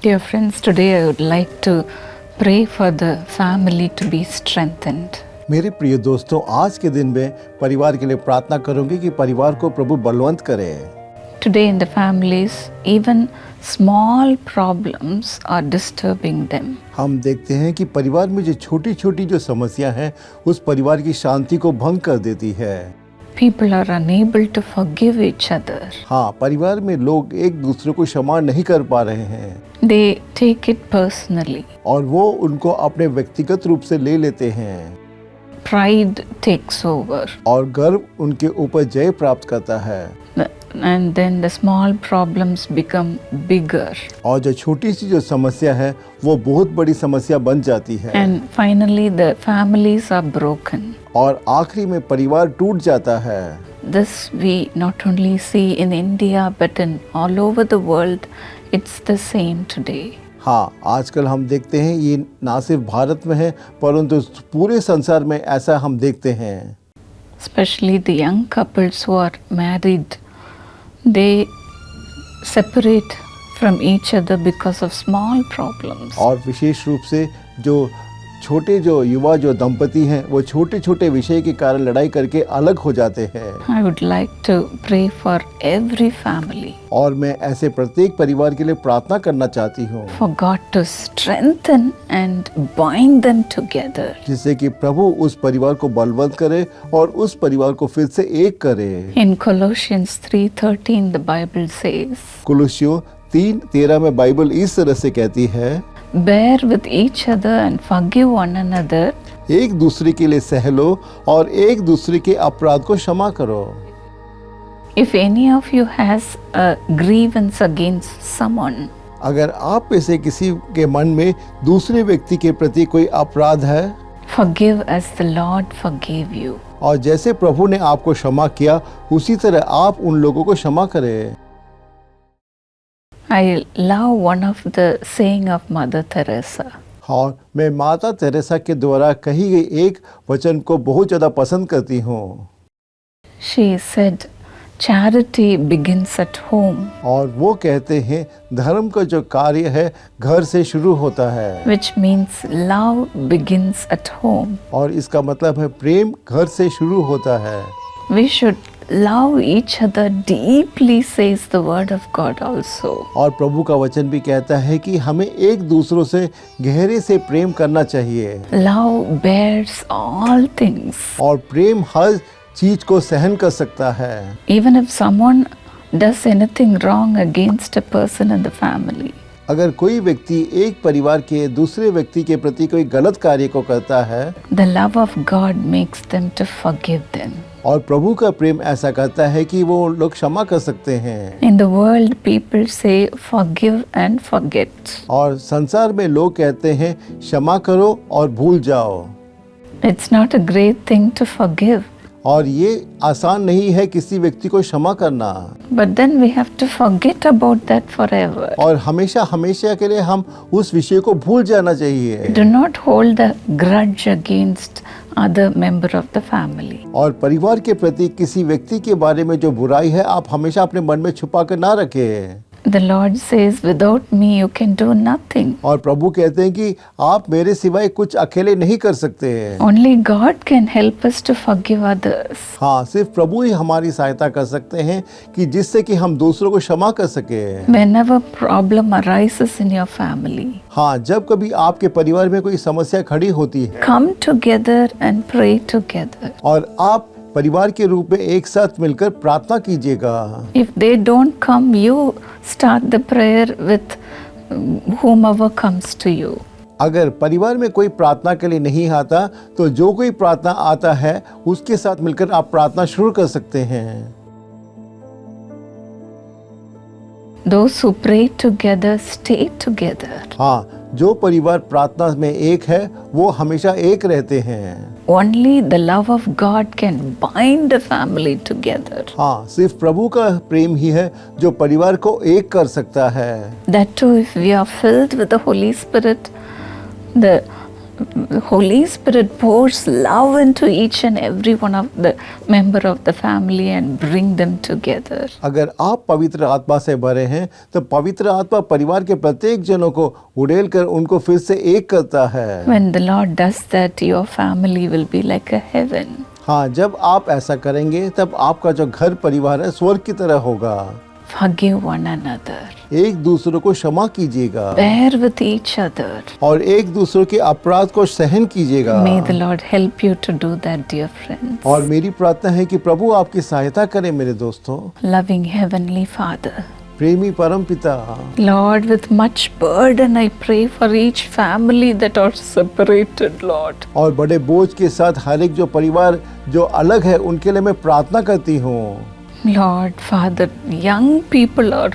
Dear friends, today I would like to pray for the family to be strengthened. मेरे प्रिय दोस्तों, आज के दिन में परिवार के लिए प्रार्थना करूंगी कि परिवार को प्रभु बलवंत करे। Today in the families, even small problems are disturbing them. हम देखते हैं कि परिवार में जो छोटी छोटी जो समस्या हैं उस परिवार की शांति को भंग कर देती है। People are unable to forgive each other. हाँ, परिवार में लोग एक दूसरे को क्षमा नहीं कर पा रहे हैं। They take it personally. और वो उनको अपने व्यक्तिगत रूप से ले लेते हैं। Pride takes over. और गर्व उनके ऊपर जय प्राप्त करता है। And then the small problems become bigger. और जो छोटी सी जो समस्या है वो बहुत बड़ी समस्या बन जाती है। And finally the families are broken. और आखिरी में परिवार टूट जाता है। This we not only see in India but in all over the world. It's the same today. हाँ, आजकल हम देखते हैं ये ना सिर्फ भारत में है परंतु पूरे संसार में ऐसा हम देखते हैं। Especially the young couples who are married, they separate from each other because of small problems. और विशेष रूप से जो छोटे जो युवा जो दंपति हैं वो छोटे छोटे विषय के कारण लड़ाई करके अलग हो जाते हैं। I would like to pray for every family. और मैं ऐसे प्रत्येक परिवार के लिए प्रार्थना करना चाहती हूँ For God to strengthen and bind them together. जिससे कि प्रभु उस परिवार को बलवंत करे और उस परिवार को फिर से एक करे। In Colossians 3:13 the Bible says, कुलुस्सियों 3:13 में बाइबल इस तरह से कहती है, bear with each other and forgive one another. एक दूसरे के लिए सह लो और एक दूसरे के अपराध को क्षमा करो। If any of you has a grievance against someone, अगर आप में से किसी के मन में दूसरे व्यक्ति के प्रति कोई अपराध है, forgive as the Lord forgave you. और जैसे प्रभु ने आपको क्षमा किया उसी तरह आप उन लोगों को क्षमा करें। I love one of the saying of Mother Teresa. और मैं माता तेरेसा के द्वारा कही गई एक वचन को बहुत ज़्यादा पसंद करती हूँ। She said, charity begins at home. और वो कहते हैं धर्म का जो कार्य है घर से शुरू होता है। Which means love begins at home. और इसका मतलब है प्रेम घर से शुरू होता है। We should love each other deeply, says the word of God also. और प्रभु का वचन भी कहता है कि हमें एक दूसरों से गहरे से प्रेम करना चाहिए। Love bears all things. और प्रेम हर चीज को सहन कर सकता है। Even if someone does anything wrong against a person in the family. अगर कोई व्यक्ति एक परिवार के दूसरे व्यक्ति के प्रति कोई गलत कार्य को करता है, The love of God makes them to forgive them. और प्रभु का प्रेम ऐसा करता है कि वो लोग क्षमा कर सकते हैं। In the world, people say forgive and forget. और संसार में लोग कहते हैं क्षमा करो और भूल जाओ। It's not a great thing to forgive. और ये आसान नहीं है किसी व्यक्ति को क्षमा करना। But then we have to forget about that forever. और हमेशा हमेशा के लिए हम उस विषय को भूल जाना चाहिए। Do not hold the grudge against other member of the family. और परिवार के प्रति किसी व्यक्ति के बारे में जो बुराई है आप हमेशा अपने मन में छुपा कर ना रखें। The Lord says, without me you can do nothing. और प्रभु कहते हैं कि आप मेरे सिवाय कुछ अकेले नहीं कर सकते। Only God can help us to forgive others. हाँ, सिर्फ प्रभु ही हमारी सहायता कर सकते हैं कि जिससे कि हम दूसरों को क्षमा कर सके। Whenever problem arises in your family, हाँ, जब कभी आपके परिवार में कोई समस्या खड़ी होती है, come together and pray together. और आप परिवार के रूप में एक साथ मिलकर प्रार्थना कीजिएगा। If they don't come, you start the prayer with whomever comes to you. अगर परिवार में कोई प्रार्थना के लिए नहीं आता तो जो कोई प्रार्थना आता है उसके साथ मिलकर आप प्रार्थना शुरू कर सकते हैं। Those who pray together stay together. हाँ, जो परिवार प्रार्थना में एक है वो हमेशा एक रहते हैं। Only the love of God can bind a family together. हाँ, सिर्फ प्रभु का प्रेम ही है जो परिवार को एक कर सकता है। That too, if we are filled with the Holy Spirit, the the Holy Spirit pours love into each and every one of the member of the family and bring them together. अगर आप पवित्र आत्मा से भरे हैं तो पवित्र आत्मा परिवार के प्रत्येक जनों को उड़ेल कर उनको फिर से एक करता है। When the Lord does that, your family will be like a heaven. हाँ, जब आप ऐसा करेंगे तब आपका जो घर परिवार है स्वर्ग की तरह होगा। Forgive one another. एक दूसरे को क्षमा कीजिएगा Bear with each other. और एक दूसरे के अपराध को सहन कीजिएगा। May the Lord help you to do that, dear friends. और मेरी प्रार्थना है कि प्रभु आपकी सहायता करे मेरे दोस्तों। Loving Heavenly Father, प्रेमी परम पिता, Lord, with much burden, I pray for each family that are separated, Lord. और बड़े बोझ के साथ हर एक जो परिवार जो अलग है उनके लिए मैं प्रार्थना करती हूँ। Lord, Father, young people are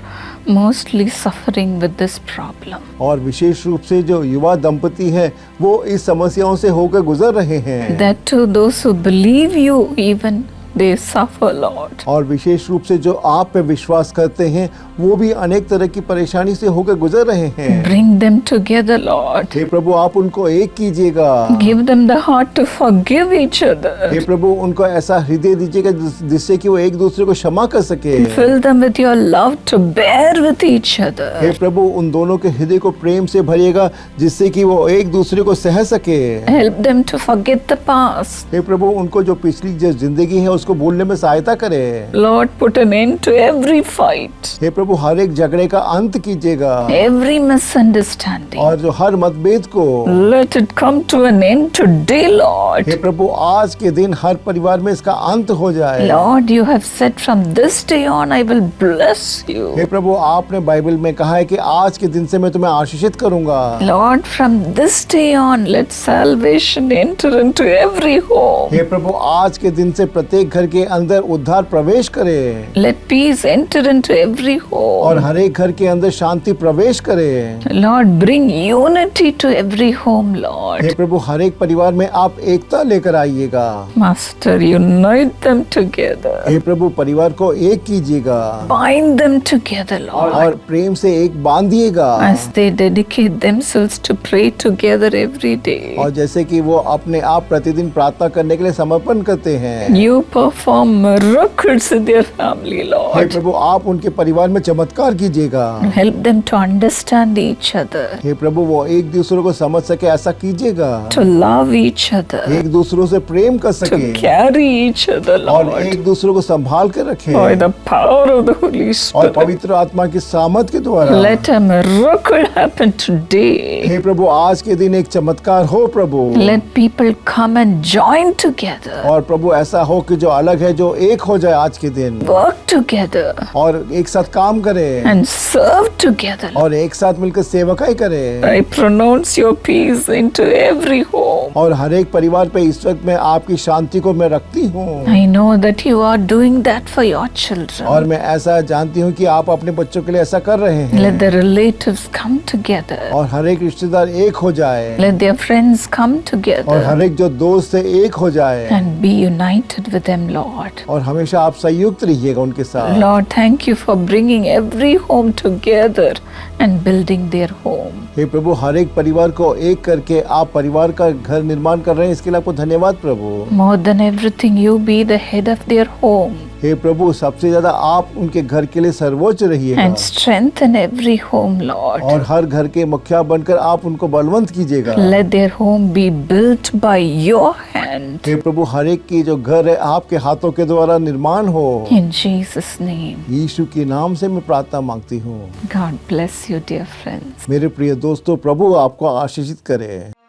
mostly suffering with this problem. और विशेष रूप से जो युवा दंपति हैं वो इस समस्याओं से होकर गुजर रहे हैं। That too, those who believe you, even they suffer, Lord. और विशेष रूप से जो आप पे विश्वास करते हैं वो भी अनेक तरह की परेशानी से होकर गुजर रहे हैं। Bring them together, Lord. हे प्रभु आप उनको एक कीजिएगा। Give them the heart to forgive each other. हे प्रभु उनको ऐसा हृदय दीजिएगा जिससे कि वो एक दूसरे को क्षमा कर सके। Fill them with your love to bear with each other. हे प्रभु उन दोनों के हृदय को प्रेम से भरिएगा जिससे कि वो एक दूसरे को सह सके। Help them to forget the past. हे प्रभु उनको जो पिछली जो जिंदगी है उसको भूलने में सहायता करे। Lord, put an end to every fight, हे प्रभु हर एक झगड़े का अंत कीजिएगा every misunderstanding. और जो हर मतभेद को Let it come to an end today, Lord. हे प्रभु आज के दिन हर परिवार में इसका अंत हो जाए। Lord, you have said from this day on, I will bless hey you. प्रभु आपने बाइबल में कहा है कि आज के दिन से मैं तुम्हें आशीषित करूंगा। Lord, from this day on, let salvation enter into every home. हे प्रभु आज के दिन से प्रत्येक घर के अंदर उद्धार प्रवेश करे Let peace enter into every और home. हर एक घर के अंदर शांति प्रवेश करे। Lord, bring unity to every home, hey Lord. प्रभु हर एक परिवार में आप एकता लेकर आइएगा। Master, unite them together. हे प्रभु परिवार को एक कीजिएगा Bind them together, Lord. और प्रेम से एक बांधिएगा। As they dedicate themselves to pray together every day. और जैसे कि वो अपने आप प्रतिदिन प्रार्थना करने के लिए समर्पण करते हैं। You perform miracles in their family, hey Lord. प्रभु आप उनके परिवार में चमत्कार कीजिएगा। Help them to understand each other, हे प्रभु वो एक दूसरे को समझ सके ऐसा कीजिएगा। to love each other, एक दूसरों से प्रेम कर to सके carry each other, और Lord, एक दूसरे को संभाल कर रखे by the power of the Holy और Spirit. पवित्र आत्मा की सामर्थ के द्वारा। Let a miracle happen today. हे प्रभु आज के दिन एक चमत्कार हो प्रभु Let people come and join together, और प्रभु ऐसा हो कि जो अलग है जो एक हो जाए आज के दिन work together, और एक साथ काम करे and serve together. और एक साथ मिलकर सेवकाई करे I pronounce your peace into every home. और हर एक परिवार पे इस वक्त मैं आपकी शांति को मैं रखती हूँ I know that you are doing that for your children. और मैं ऐसा जानती हूँ कि आप अपने बच्चों के लिए ऐसा कर रहे हैं Let the relatives come together. और हर एक रिश्तेदार एक हो जाए Let their friends come और together हर एक जो दोस्त है एक हो जाए and be united with them, Lord. और हमेशा आप संयुक्त रहिएगा उनके साथ। Lord, thank you for bringing every home together and building their home. हे प्रभु हर एक परिवार को एक करके आप परिवार का घर निर्माण कर रहे हैं इसके लिए आपको धन्यवाद प्रभु। More than everything, you be the head of their home हे प्रभु सबसे ज्यादा आप उनके घर के लिए सर्वोच्च रहिएगा and strengthen every home, Lord. और हर घर के मुखिया बनकर आप उनको बलवंत कीजिएगा। Let their home be built by your hand. हे प्रभु हर एक की जो घर है आपके हाथों के द्वारा निर्माण हो। In Jesus' name. यीशु के नाम से मैं प्रार्थना मांगती हूँ। God bless you, dear friends. मेरे प्रिय दोस्तों प्रभु आपको आशीषित करे।